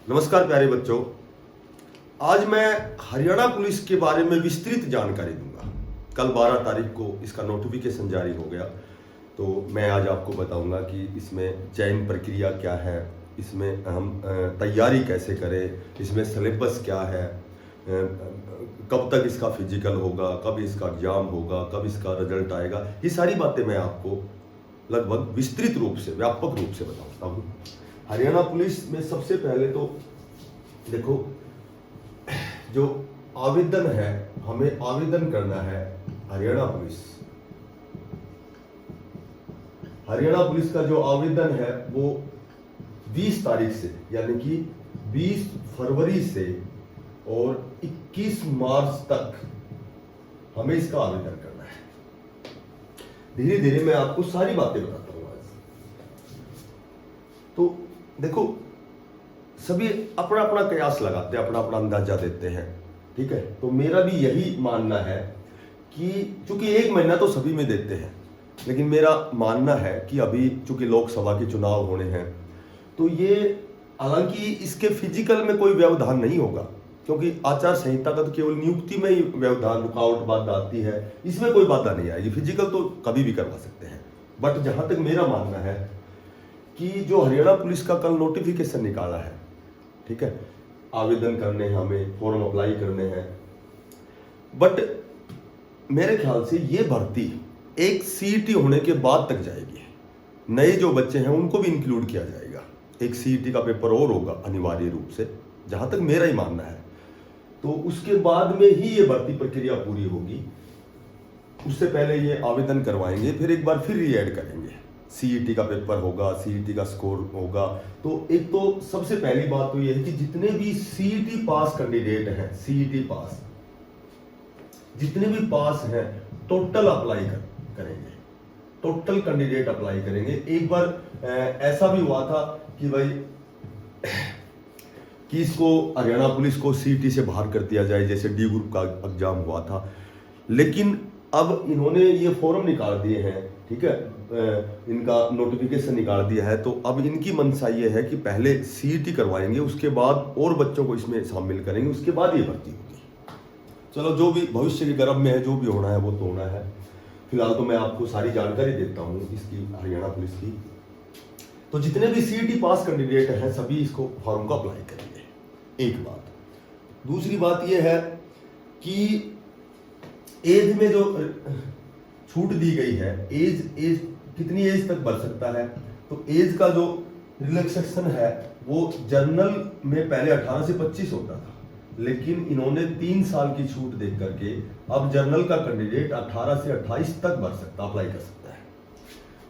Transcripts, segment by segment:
नमस्कार प्यारे बच्चों। आज मैं हरियाणा पुलिस के बारे में विस्तृत जानकारी दूंगा। कल 12 तारीख को इसका नोटिफिकेशन जारी हो गया, तो मैं आज आपको बताऊंगा कि इसमें चयन प्रक्रिया क्या है, इसमें हम तैयारी कैसे करें, इसमें सिलेबस क्या है, कब तक इसका फिजिकल होगा, कब इसका एग्जाम होगा, कब इसका रिजल्ट आएगा। ये सारी बातें मैं आपको लगभग विस्तृत रूप से, व्यापक रूप से बताता हूँ। हरियाणा पुलिस में सबसे पहले तो देखो, जो आवेदन है, हमें आवेदन करना है हरियाणा पुलिस का जो आवेदन है वो 20 तारीख से, यानी कि 20 फरवरी से और 21 मार्च तक हमें इसका आवेदन करना है। धीरे धीरे मैं आपको सारी बातें बताता हूं आज। तो देखो, सभी अपना अपना कयास लगाते हैं, अपना अपना अंदाजा देते हैं, ठीक है। तो मेरा भी यही मानना है कि चूंकि 1 महीना तो सभी में देते हैं, लेकिन मेरा मानना है कि अभी चूंकि लोकसभा के चुनाव होने हैं, तो ये हालांकि इसके फिजिकल में कोई व्यवधान नहीं होगा, क्योंकि आचार संहिता का तो केवल नियुक्ति में ही व्यवधान, रुकावट बाधा आती है, इसमें कोई बाधा नहीं आएगी। फिजिकल तो कभी भी करवा सकते हैं। बट जहां तक मेरा मानना है कि जो हरियाणा पुलिस का कल नोटिफिकेशन निकाला है, ठीक है, आवेदन करने हैं, हमें फॉर्म अप्लाई करने हैं, बट मेरे ख्याल से ये भर्ती एक सीईटी होने के बाद तक जाएगी। नए जो बच्चे हैं उनको भी इंक्लूड किया जाएगा। एक सीईटी का पेपर और होगा अनिवार्य रूप से, जहां तक मेरा ही मानना है। तो उसके बाद में ही ये भर्ती प्रक्रिया पूरी होगी। उससे पहले ये आवेदन करवाएंगे, फिर एक बार फिर री-ऐड करेंगे। सीईटी का पेपर होगा, सीईटी का स्कोर होगा। तो एक तो सबसे पहली बात तो ये है कि जितने भी सीईटी पास कैंडिडेट हैं, सीईटी पास जितने भी पास हैं, टोटल अप्लाई करेंगे, टोटल कैंडिडेट अप्लाई करेंगे। एक बार ऐसा भी हुआ था कि भाई कि इसको हरियाणा पुलिस को सीईटी से बाहर कर दिया जाए, जैसे डी ग्रुप का एग्जाम हुआ था। लेकिन अब इन्होंने ये फॉर्म निकाल दिए हैं, ठीक है, इनका नोटिफिकेशन निकाल दिया है। तो अब इनकी मंशा ये है कि पहले सीईटी करवाएंगे, उसके बाद और बच्चों को इसमें शामिल करेंगे, उसके बाद ये भर्ती होगी। चलो, जो भी भविष्य के गर्भ में है, जो भी होना है वो तो होना है। फिलहाल तो मैं आपको सारी जानकारी देता हूँ इसकी, हरियाणा पुलिस की। तो जितने भी सीईटी पास कैंडिडेट हैं, सभी इसको फॉर्म को अप्लाई करेंगे। एक बात। दूसरी बात यह है कि एज में जो छूट दी गई है, एज कितनी एज तक बढ़ सकता है, तो एज का जो रिलैक्सेशन है वो जर्नल में पहले 18 से 25 होता था, लेकिन इन्होंने 3 साल की छूट दे करके अब जर्नल का कैंडिडेट 18 से 28 तक बढ़ सकता, अप्लाई कर सकता है।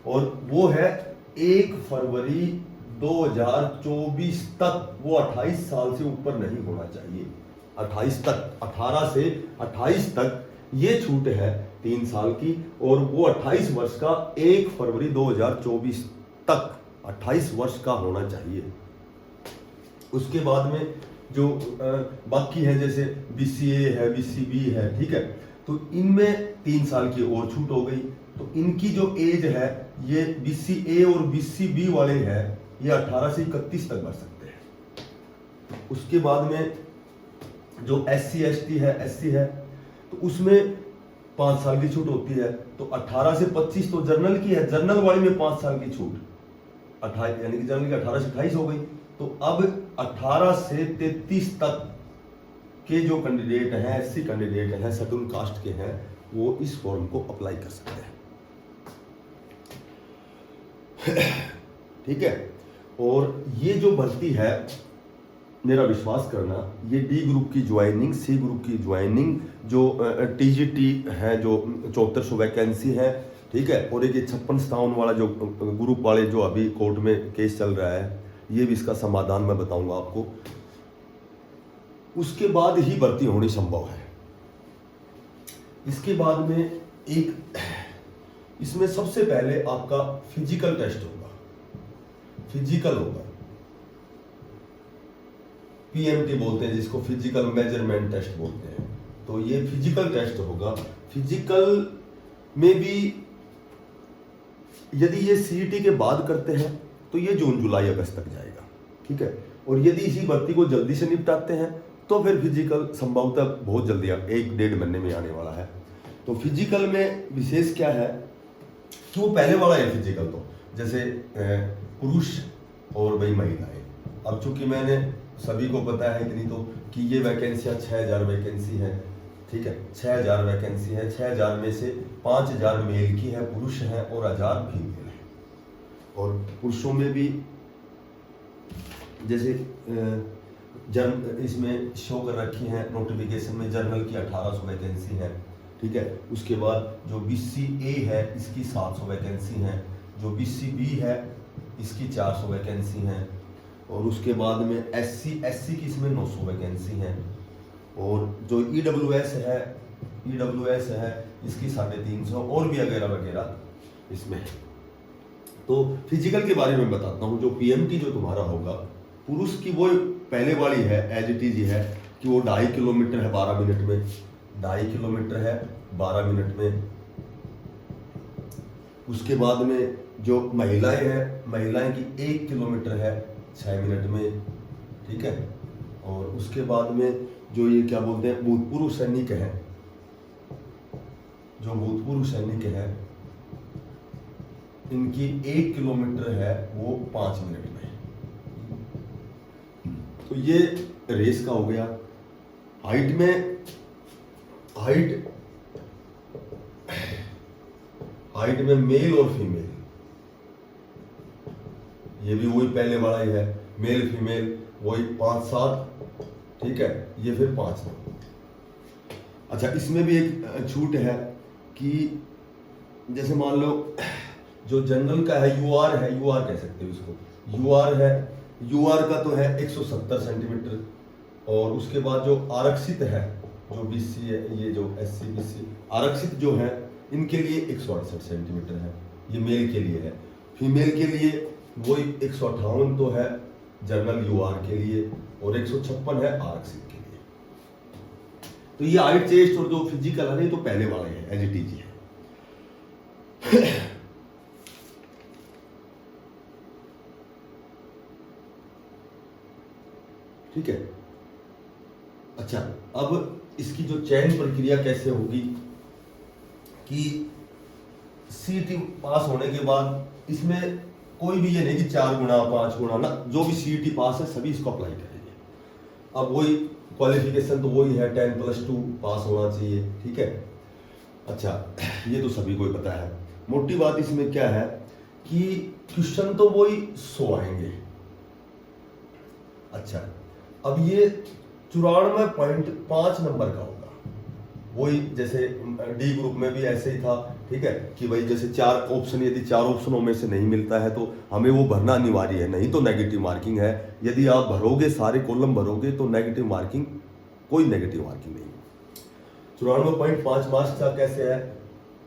और वो है 1 फरवरी 2024 तक। वो 28 साल से ऊपर नहीं होना चाहिए। 28 तक, 18 से 28 तक ये छूट है 3 साल की, और वो 28 वर्ष का 1 फरवरी 2024 तक 28 वर्ष का होना चाहिए। उसके बाद में जो बाकी है, जैसे बीसीए है, बीसीबी है, ठीक है, तो इनमें 3 साल की और छूट हो गई। तो इनकी जो एज है, ये बीसीए और बीसीबी वाले हैं, ये 18 से 31 तक बढ़ सकते हैं। उसके बाद में जो SC ST है, SC है, तो उसमें 5 साल की छूट होती है। तो 18 से 25 तो जर्नल की है, जर्नल वाली में 5 साल की छूट, 28, यानी कि जर्नल की 18 से 28 हो गई। तो अब 18 से 33 तक के जो कैंडिडेट हैं, SC कैंडिडेट हैं, शेड्यूल कास्ट के हैं, वो इस फॉर्म को अप्लाई कर सकते हैं। ठीक है। और ये जो भर्ती है, मेरा विश्वास करना, ये डी ग्रुप की ज्वाइनिंग, सी ग्रुप की ज्वाइनिंग, जो टीजीटी है, जो 7400 वैकेंसी है, ठीक है, और एक 56-57 वाला जो ग्रुप वाले जो अभी कोर्ट में केस चल रहा है, ये भी इसका समाधान मैं बताऊंगा आपको। उसके बाद ही भर्ती होनी संभव है। इसके बाद में एक, इसमें सबसे पहले आपका फिजिकल टेस्ट होगा, फिजिकल होगा, पीएमटी बोलते हैं जिसको, फिजिकल मेजरमेंट टेस्ट बोलते हैं। तो ये फिजिकल टेस्ट होगा। फिजिकल में भी यदि ये सीईटी के बाद करते हैं तो ये जून जुलाई अगस्त तक जाएगा, ठीक है। और यदि इसी भर्ती को जल्दी से निपटाते हैं तो फिर फिजिकल संभवतः बहुत जल्दी 1-1.5 महीने में आने वाला है। तो फिजिकल में विशेष क्या है कि वो पहले वाला है फिजिकल, तो जैसे पुरुष और भाई महिलाएं। अब चूंकि मैंने सभी को पता है इतनी तो कि ये वैकेंसियाँ 6000 वैकेंसी है, ठीक है, 6000 वैकेंसी है। 6000 में से 5000 मेल की है, पुरुष हैं, और 1000 फीमेल है। और पुरुषों में भी जैसे इसमें शो कर रखी है नोटिफिकेशन में, जर्नल की 1800 वैकेंसी है, ठीक है। उसके बाद जो BCA है इसकी 700 वैकेंसी है, जो BCB है इसकी 400 वैकेंसी है, और उसके बाद में SC की इसमें 900 वैकेंसी है, और जो EWS है इसकी 350 और भी वगैरह वगैरह इसमें है। तो फिजिकल के बारे में बताता हूँ। जो PMT जो तुम्हारा होगा पुरुष की, वो पहले वाली है एज इट इज है कि वो 2.5 किलोमीटर है 12 मिनट में, 2.5 किलोमीटर है 12 मिनट में। उसके बाद में जो महिलाएं हैं, महिलाएं की 1 किलोमीटर है 6 मिनट में, ठीक है। और उसके बाद में जो ये क्या बोलते हैं भूतपूर्व सैनिक है, जो भूतपूर्व सैनिक है इनकी 1 किलोमीटर है वो 5 मिनट में। तो ये रेस का हो गया। हाइट में मेल और फीमेल, ये भी वही पहले वाला ही है, मेल फीमेल वही 5-7, ठीक है, ये फिर 5। अच्छा, इसमें भी एक छूट है कि जैसे मान लो जो जनरल का है यूआर कह सकते हो इसको, यूआर का तो है 170 सेंटीमीटर, और उसके बाद जो आरक्षित है जो BC है, ये जो SC BC आरक्षित जो है इनके लिए 168 सेंटीमीटर है, ये मेल के लिए है। फीमेल के लिए वही 158 तो है जनरल यूआर के लिए, और 156 है आरक्षित के लिए। तो ये हाइट चेस्ट और जो फिजिकल है तो पहले वाला है एज इट इज है। ठीक है। अच्छा, अब इसकी जो चयन प्रक्रिया कैसे होगी कि CET पास होने के बाद इसमें कोई भी ये नहीं कि 4 गुना 5 गुना ना, जो भी CET पास है सभी इसको अप्लाई करेंगे। अब वही क्वालिफिकेशन तो वही है 10+2 पास होना चाहिए, ठीक है। अच्छा, ये तो सभी को ही पता है। मोटी बात इसमें क्या है कि क्वेश्चन तो वही 100 आएंगे। अच्छा, अब ये 94.5 नंबर का होगा, वही जैसे डी ग्रुप में भी ऐसे ही था, ठीक है, कि भाई जैसे 4 ऑप्शन, यदि 4 ऑप्शनों में से नहीं मिलता है तो हमें वो भरना अनिवार्य है, नहीं तो नेगेटिव मार्किंग है। यदि आप भरोगे, सारे कॉलम भरोगे तो नेगेटिव मार्किंग, कोई नेगेटिव मार्किंग नहीं। 94.5 मार्क्स का कैसे है,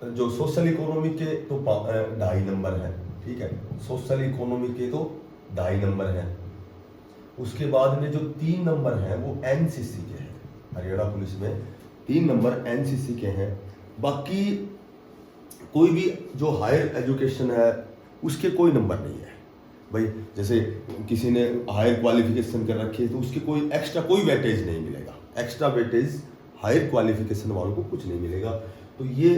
जो सोशल इकोनॉमी के तो 2.5 नंबर है, ठीक है, सोशल इकोनॉमी के तो 2.5 नंबर है। उसके बाद में जो 3 नंबर हैं वो NCC के हैं, हरियाणा पुलिस में 3 नंबर NCC के हैं। बाकी कोई भी जो हायर एजुकेशन है उसके कोई नंबर नहीं है भाई। जैसे किसी ने हायर क्वालिफिकेशन कर रखी है तो उसके कोई एक्स्ट्रा कोई वेटेज नहीं मिलेगा, एक्स्ट्रा वेटेज हायर क्वालिफिकेशन वालों को कुछ नहीं मिलेगा। तो ये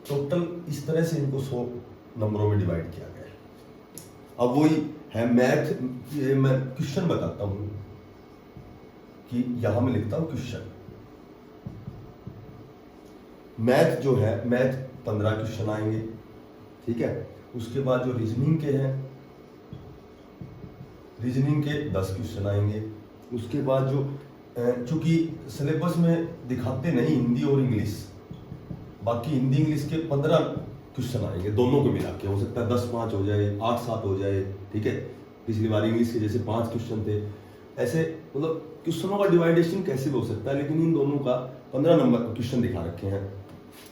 टोटल इस तरह से इनको 100 नंबरों में डिवाइड किया गया है। अब वही है मैथ, ये मैं क्वेश्चन बताता हूं कि यहां मैं लिखता हूं क्वेश्चन। मैथ जो है, मैथ 15 क्वेश्चन आएंगे, ठीक है। उसके बाद जो रीजनिंग के हैं, रीजनिंग के 10 क्वेश्चन आएंगे। उसके बाद जो चूंकि सिलेबस में दिखाते नहीं हिंदी और इंग्लिश, बाकी हिंदी इंग्लिश के 15 क्वेश्चन आएंगे, दोनों को मिला के। हो सकता है 10-5 हो जाए, 8-7 हो जाए, ठीक है। पिछली बार इंग्लिश के जैसे 5 क्वेश्चन थे, ऐसे मतलब क्वेश्चनों का डिवाइडेशन कैसे भी हो सकता है, लेकिन इन दोनों का 15 नंबर क्वेश्चन दिखा रखे हैं।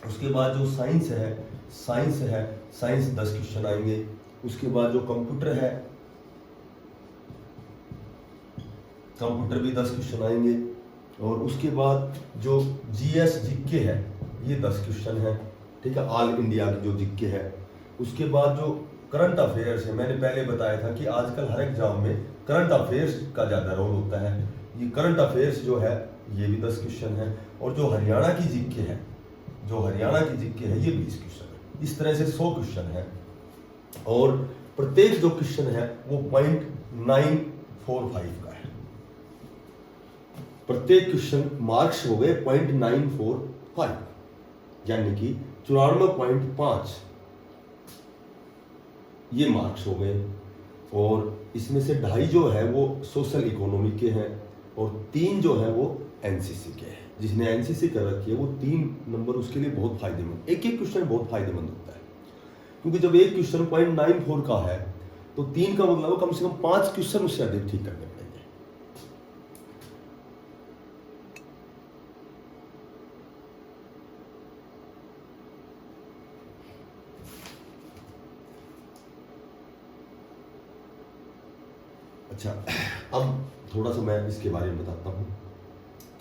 उसके बाद जो साइंस है, साइंस 10 क्वेश्चन आएंगे। उसके बाद जो कंप्यूटर है, कंप्यूटर भी 10 क्वेश्चन आएंगे। और उसके बाद जो GS जीके है ये 10 क्वेश्चन है, ठीक है, ऑल इंडिया की जो जीके है। उसके बाद जो करंट अफेयर्स है। मैंने पहले बताया था कि आजकल हर एग्जाम में करंट अफेयर्स का ज़्यादा रोल होता है। ये करंट अफेयर्स जो है ये भी 10 क्वेश्चन है, और जो हरियाणा की जीके है, ये 20 क्वेश्चन है। इस तरह से 100 क्वेश्चन है, और प्रत्येक जो क्वेश्चन है वो 0.945 का है। प्रत्येक क्वेश्चन मार्क्स हो गए 0.945, यानी कि 94.5 ये मार्क्स हो गए। और इसमें से 2.5 जो है वो सोशल इकोनॉमी के हैं, और 3 जो है वो एनसीसी के हैं। जिसने एनसीसी कर रखी है वो 3 नंबर उसके लिए बहुत फायदेमंद, एक एक क्वेश्चन बहुत फायदेमंद होता है, क्योंकि जब एक क्वेश्चन 0.94 का है तो 3 का मतलब कम से कम 5 क्वेश्चन उससे अधिक ठीक करने पड़ेंगे। अच्छा, अब थोड़ा सा मैं इसके बारे में बताता हूँ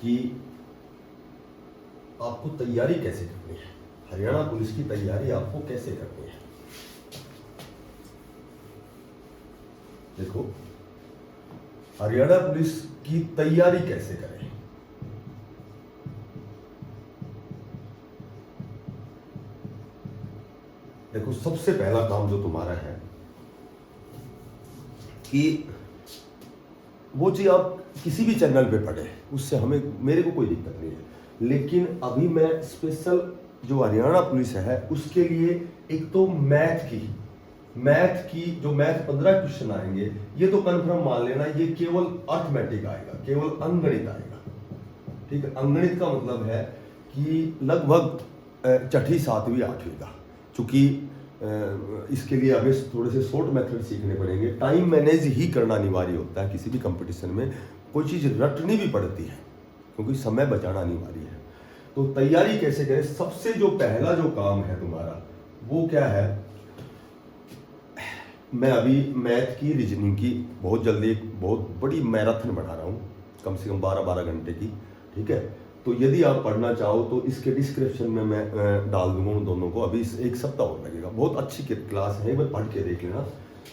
कि आपको तैयारी कैसे करनी है, हरियाणा पुलिस की तैयारी आपको कैसे करनी है। देखो, हरियाणा पुलिस की तैयारी कैसे करें। देखो, सबसे पहला काम जो तुम्हारा है कि वो चीज आप किसी भी चैनल पे पढ़े, उससे मेरे को कोई दिक्कत नहीं है, लेकिन अभी मैं स्पेशल जो हरियाणा पुलिस है उसके लिए एक तो मैथ की जो मैथ 15 क्वेश्चन आएंगे, ये तो कंफर्म मान लेना, ये केवल अर्थमेटिक आएगा, केवल अंगणित आएगा। ठीक है, अंगणित का मतलब है कि लगभग 6ठी 7वीं 8वीं का, चूंकि इसके लिए हमें थोड़े से शॉर्ट मेथड सीखने पड़ेंगे। टाइम मैनेज ही करना अनिवार्य होता है किसी भी कंपटीशन में, कोई चीज़ रटनी भी पड़ती है क्योंकि समय बचाना अनिवार्य है। तो तैयारी कैसे करें, सबसे जो पहला जो काम है तुम्हारा वो क्या है, मैं अभी मैथ की, रीजनिंग की बहुत जल्दी एक बहुत बड़ी मैराथन बना रहा हूँ, कम से कम 12-12 घंटे की। ठीक है, तो यदि आप पढ़ना चाहो तो इसके डिस्क्रिप्शन में मैं डाल दूंगा उन दोनों को। अभी एक सप्ताह और लगेगा, बहुत अच्छी क्लास है, मैं पढ़ के देख लेना।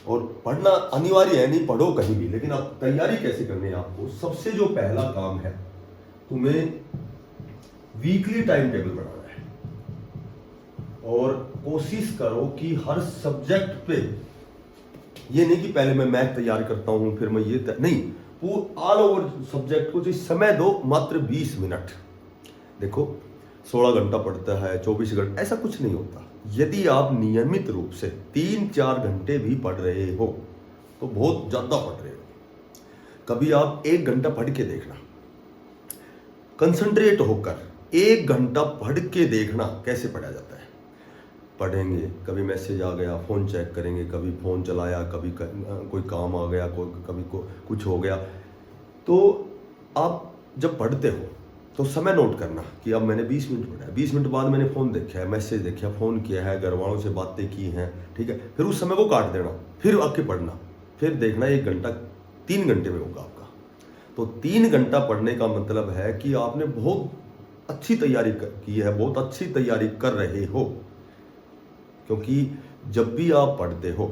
और पढ़ना अनिवार्य है, नहीं पढ़ो कहीं भी, लेकिन आप तैयारी कैसे करनी है आपको, सबसे जो पहला काम है तुम्हें वीकली टाइम टेबल बनाना है, और कोशिश करो कि हर सब्जेक्ट पे, ये नहीं कि पहले मैं मैथ तैयार करता हूं फिर मैं ये नहीं, वो ऑल ओवर सब्जेक्ट को जो समय दो, मात्र 20 मिनट। देखो, 16 घंटा पढ़ता है, 24 घंटा, ऐसा कुछ नहीं होता। यदि आप नियमित रूप से 3-4 घंटे भी पढ़ रहे हो तो बहुत ज़्यादा पढ़ रहे हो। कभी आप 1 घंटा पढ़ के देखना, कंसंट्रेट होकर 1 घंटा पढ़ के देखना कैसे पढ़ा जाता है। पढ़ेंगे, कभी मैसेज आ गया, फ़ोन चेक करेंगे, कभी फ़ोन चलाया, कभी कोई काम आ गया, कभी कुछ हो गया। तो आप जब पढ़ते हो तो समय नोट करना कि अब मैंने 20 मिनट पढ़ा है, 20 मिनट बाद मैंने फ़ोन देखा है, मैसेज देखा, फ़ोन किया है, घर वालों से बातें की हैं। ठीक है, फिर उस समय को काट देना, फिर आके पढ़ना, फिर देखना 1 घंटा 3 घंटे में होगा आपका। तो 3 घंटा पढ़ने का मतलब है कि आपने बहुत अच्छी तैयारी की है, बहुत अच्छी तैयारी कर रहे हो। क्योंकि जब भी आप पढ़ते हो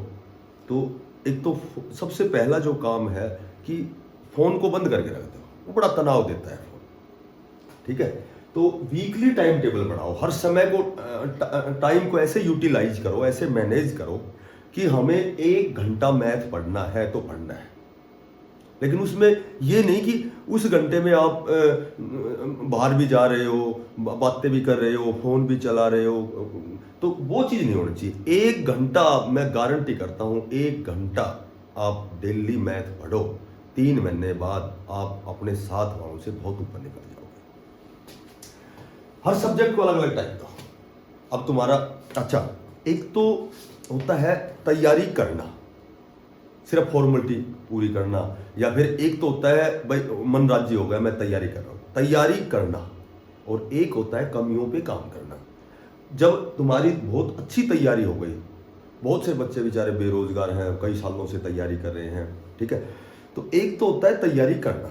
तो एक तो सबसे पहला जो काम है कि फ़ोन को बंद करके रख दो, वो बड़ा तनाव देता है फ़ोन। ठीक है, तो वीकली टाइम टेबल बनाओ, हर समय को टाइम को ऐसे यूटिलाइज करो, ऐसे मैनेज करो कि हमें 1 घंटा मैथ पढ़ना है तो पढ़ना है। लेकिन उसमें ये नहीं कि उस घंटे में आप बाहर भी जा रहे हो, बातें भी कर रहे हो, फ़ोन भी चला रहे हो, तो वो चीज़ नहीं होनी चाहिए। 1 घंटा, मैं गारंटी करता हूँ, 1 घंटा आप डेली मैथ पढ़ो, 3 महीने बाद आप अपने साथ वालों से बहुत ऊपर निकल जाओगे। हर सब्जेक्ट को अलग अलग टाइम दो। अब तुम्हारा, अच्छा, एक तो होता है तैयारी करना, सिर्फ फॉर्मेलिटी पूरी करना, या फिर एक तो होता है भाई मन राज्य हो गया, मैं तैयारी कर रहा हूँ, तैयारी करना, और एक होता है कमियों पे काम करना। जब तुम्हारी बहुत अच्छी तैयारी हो गई, बहुत से बच्चे बेचारे बेरोजगार हैं, कई सालों से तैयारी कर रहे हैं, ठीक है, तो एक तो होता है तैयारी करना,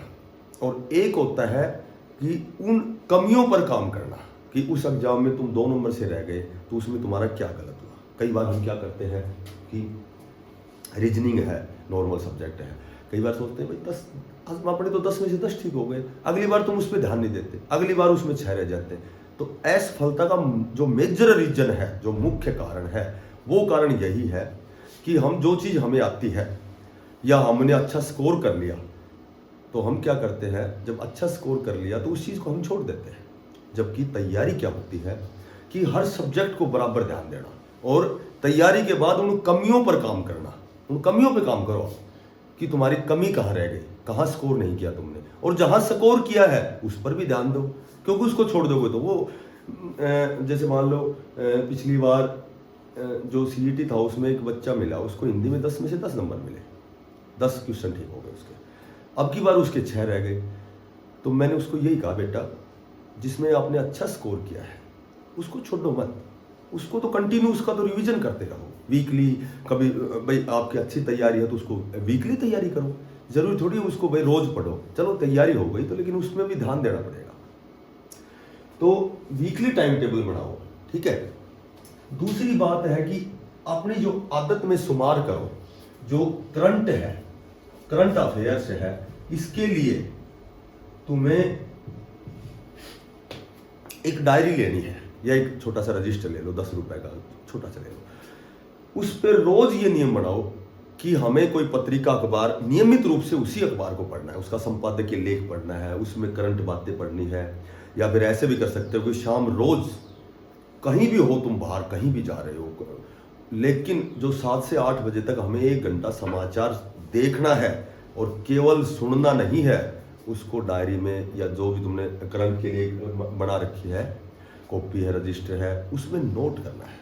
और एक होता है कि उन कमियों पर काम करना कि उस एग्जाम में तुम 2 नंबर से रह गए तो उसमें तुम्हारा क्या गलत हुआ। कई बार हम क्या करते हैं कि रीजनिंग है, नॉर्मल सब्जेक्ट है। कई बार सोचते हैं भाई 10 आजमा पड़े तो 10 में से 10 ठीक हो गए, अगली बार तुम उस पर ध्यान नहीं देते, अगली बार उसमें 6 रह जाते हैं। तो असफलता का जो मेजर रीजन है, जो मुख्य कारण है, वो कारण यही है कि हम जो चीज़ हमें आती है या हमने अच्छा स्कोर कर लिया, तो हम क्या करते हैं, जब अच्छा स्कोर कर लिया तो उस चीज़ को हम छोड़ देते हैं। जबकि तैयारी क्या होती है कि हर सब्जेक्ट को बराबर ध्यान देना और तैयारी के बाद उन कमियों पर काम करना। उन कमियों पर काम करो कि तुम्हारी कमी कहाँ रह गई, कहाँ स्कोर नहीं किया तुमने, और जहाँ स्कोर किया है उस पर भी ध्यान दो। क्योंकि उसको छोड़ दोगे तो वो जैसे मान लो पिछली बार जो सीईटी था उसमें एक बच्चा मिला, उसको हिंदी में 10 में से 10 नंबर मिले, 10 क्वेश्चन ठीक हो गए उसके। अब की बार उसके 6 रह गए। तो मैंने उसको यही कहा, बेटा जिसमें आपने अच्छा स्कोर किया है उसको छोड़ो मत, उसको तो कंटिन्यू, उसका तो रिवीजन करते रहो वीकली। कभी भाई आपकी अच्छी तैयारी है तो उसको वीकली तैयारी करो, जरूरी थोड़ी उसको भाई रोज पढ़ो। चलो तैयारी हो गई तो लेकिन उसमें भी ध्यान देना पड़ेगा। तो वीकली टाइम टेबल बनाओ, ठीक है। दूसरी बात है कि अपनी जो आदत में शुमार करो, जो करंट है, करंट अफेयर्स है, इसके लिए तुम्हें एक डायरी लेनी है या एक छोटा सा रजिस्टर ले लो, 10 रुपए का छोटा सा ले लो। उस पर रोज ये नियम बनाओ कि हमें कोई पत्रिका अखबार नियमित रूप से उसी अखबार को पढ़ना है, उसका संपादकीय लेख पढ़ना है, उसमें करंट बातें पढ़नी है। या फिर ऐसे भी कर सकते हो कि शाम रोज कहीं भी हो, तुम बाहर कहीं भी जा रहे हो, लेकिन जो 7 से 8 बजे तक हमें 1 घंटा समाचार देखना है और केवल सुनना नहीं है, उसको डायरी में या जो भी तुमने करंट के लिए बना रखी है, कॉपी है, रजिस्टर है, उसमें नोट करना है।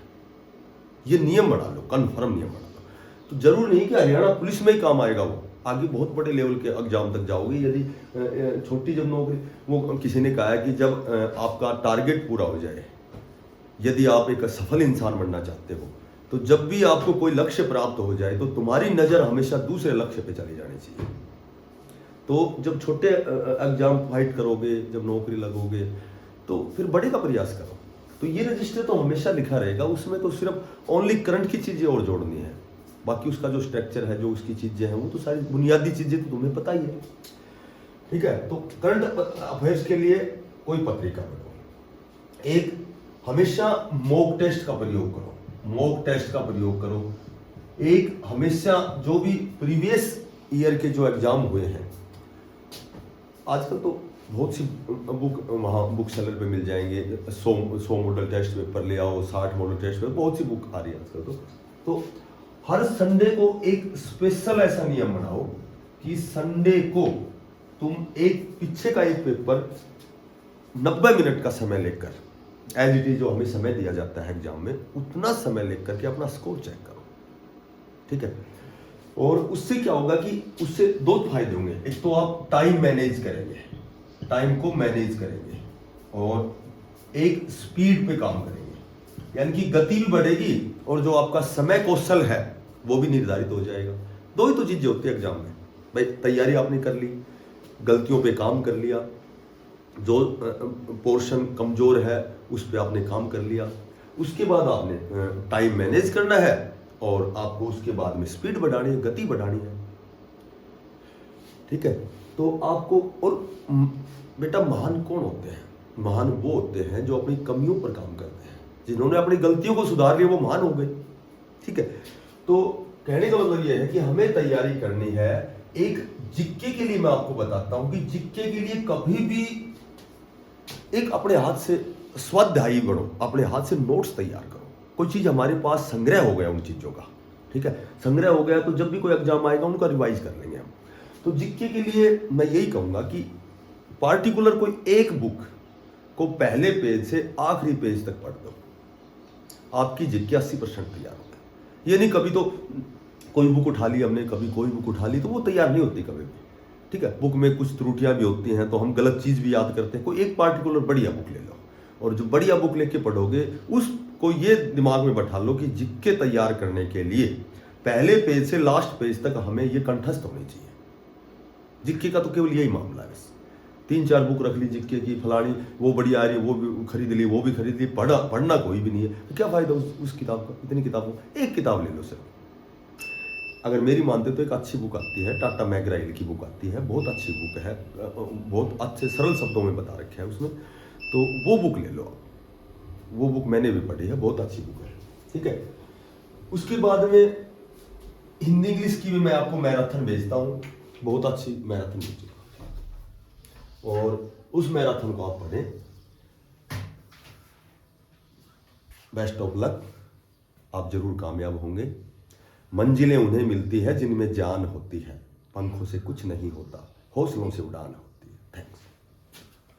ये नियम बना लो, कन्फर्म नियम बना लो। तो जरूर नहीं कि हरियाणा पुलिस में ही काम आएगा, वो आगे बहुत बड़े लेवल के एग्जाम तक जाओगे। यदि छोटी जब नौकरी, वो किसी ने कहा है कि जब आपका टारगेट पूरा हो जाए, यदि आप एक सफल इंसान बनना चाहते हो, तो जब भी आपको कोई लक्ष्य प्राप्त हो जाए तो तुम्हारी नज़र हमेशा दूसरे लक्ष्य पे चली जानी चाहिए। तो जब छोटे एग्जाम फाइट करोगे, जब नौकरी लगोगे, तो फिर बड़े का प्रयास करो। तो ये रजिस्टर तो हमेशा लिखा रहेगा, उसमें तो सिर्फ ओनली करंट की चीज़ें और जोड़नी है, बाकी उसका जो स्ट्रक्चर है, जो उसकी चीज़ें हैं, वो तो सारी बुनियादी चीज़ें तो तुम्हें पता ही है, ठीक है। तो करंट अफेयर्स के लिए कोई पत्रिका पढ़ो। एक हमेशा मॉक टेस्ट का प्रयोग करो, मॉक टेस्ट का प्रयोग करो। एक हमेशा जो भी प्रीवियस ईयर के जो एग्जाम हुए हैं, आजकल तो बहुत सी बुक वहाँ बुक सेलर पे मिल जाएंगे, 100 मॉडल टेस्ट पेपर ले आओ, 60 मॉडल टेस्ट पेपर, बहुत सी बुक आ रही है आजकल। तो हर संडे को एक स्पेशल ऐसा नियम बनाओ कि संडे को तुम एक पीछे का एक पेपर 90 मिनट का समय लेकर, एज इट इज जो हमें समय दिया जाता है एग्जाम में, उतना समय लेकर के अपना स्कोर चेक करो, ठीक है। और उससे क्या होगा कि उससे 2 फायदे होंगे। एक तो आप टाइम मैनेज करेंगे, टाइम को मैनेज करेंगे, और एक स्पीड पे काम करेंगे, यानी कि गति भी बढ़ेगी और जो आपका समय कौशल है वो भी निर्धारित हो जाएगा। 2 ही तो चीजें होती है एग्जाम में भाई, तैयारी आपने कर ली, गलतियों पे काम कर लिया, जो पोर्शन कमजोर है उस पर आपने काम कर लिया, उसके बाद आपने टाइम मैनेज करना है और आपको उसके बाद में स्पीड बढ़ानी है, गति बढ़ानी है, ठीक है। तो आपको, और बेटा महान कौन होते हैं? महान वो होते हैं जो अपनी कमियों पर काम करते हैं, जिन्होंने अपनी गलतियों को सुधार लिया वो महान हो गए, ठीक है। तो कहने का मतलब ये है कि हमें तैयारी करनी है। एक जिक्के के लिए मैं आपको बताता हूं कि जिक्के के लिए कभी भी एक अपने हाथ से स्वाध्यायी बनो, अपने हाथ से नोट्स तैयार करो। कोई चीज हमारे पास संग्रह हो गया उन चीजों का, ठीक है, संग्रह हो गया, तो जब भी कोई एग्जाम आएगा उनका रिवाइज कर लेंगे हम। तो जिक्के के लिए मैं यही कहूंगा कि पार्टिकुलर कोई एक बुक को पहले पेज से आखिरी पेज तक पढ़ दो, आपकी जिक्के 80% तैयार होगा। ये नहीं कभी तो कोई बुक उठा ली हमने, कभी कोई बुक उठा ली, तो वो तैयार नहीं होती कभी भी, ठीक है। बुक में कुछ त्रुटियां भी होती हैं, तो हम गलत चीज भी याद करते हैं। कोई एक पार्टिकुलर बढ़िया बुक ले लो, और जो बढ़िया बुक लेके पढ़ोगे उसको ये दिमाग में बैठा लो कि जिक्के तैयार करने के लिए पहले पेज से लास्ट पेज तक हमें ये कंठस्थ होनी चाहिए। जिक्के का तो केवल यही मामला है बस। 3-4 बुक रख ली जिक्के की, फलानी वो बढ़िया आ रही है, वो भी खरीद ली, वो भी खरीद ली, पढ़ना कोई भी नहीं है, तो क्या फायदा उस किताब का? इतनी किताबों, एक किताब ले लो सिर्फ, अगर मेरी मानते तो एक अच्छी बुक आती है, टाटा मैकग्रा-हिल की बुक आती है, बहुत अच्छी बुक है, बहुत अच्छे सरल शब्दों में बता रखा है उसमें, तो वो बुक ले लो आप। वो बुक मैंने भी पढ़ी है, बहुत अच्छी बुक है, ठीक है। उसके बाद में हिंदी इंग्लिश की भी मैं आपको मैराथन भेजता हूँ, बहुत अच्छी मैराथन भेजूँगा, और उस मैराथन को आप पढ़ें। बेस्ट ऑफ लक, आप जरूर कामयाब होंगे। मंजिलें उन्हें मिलती है जिनमें जान होती है, पंखों से कुछ नहीं होता, हौसलों से उड़ान होती है। थैंक्स।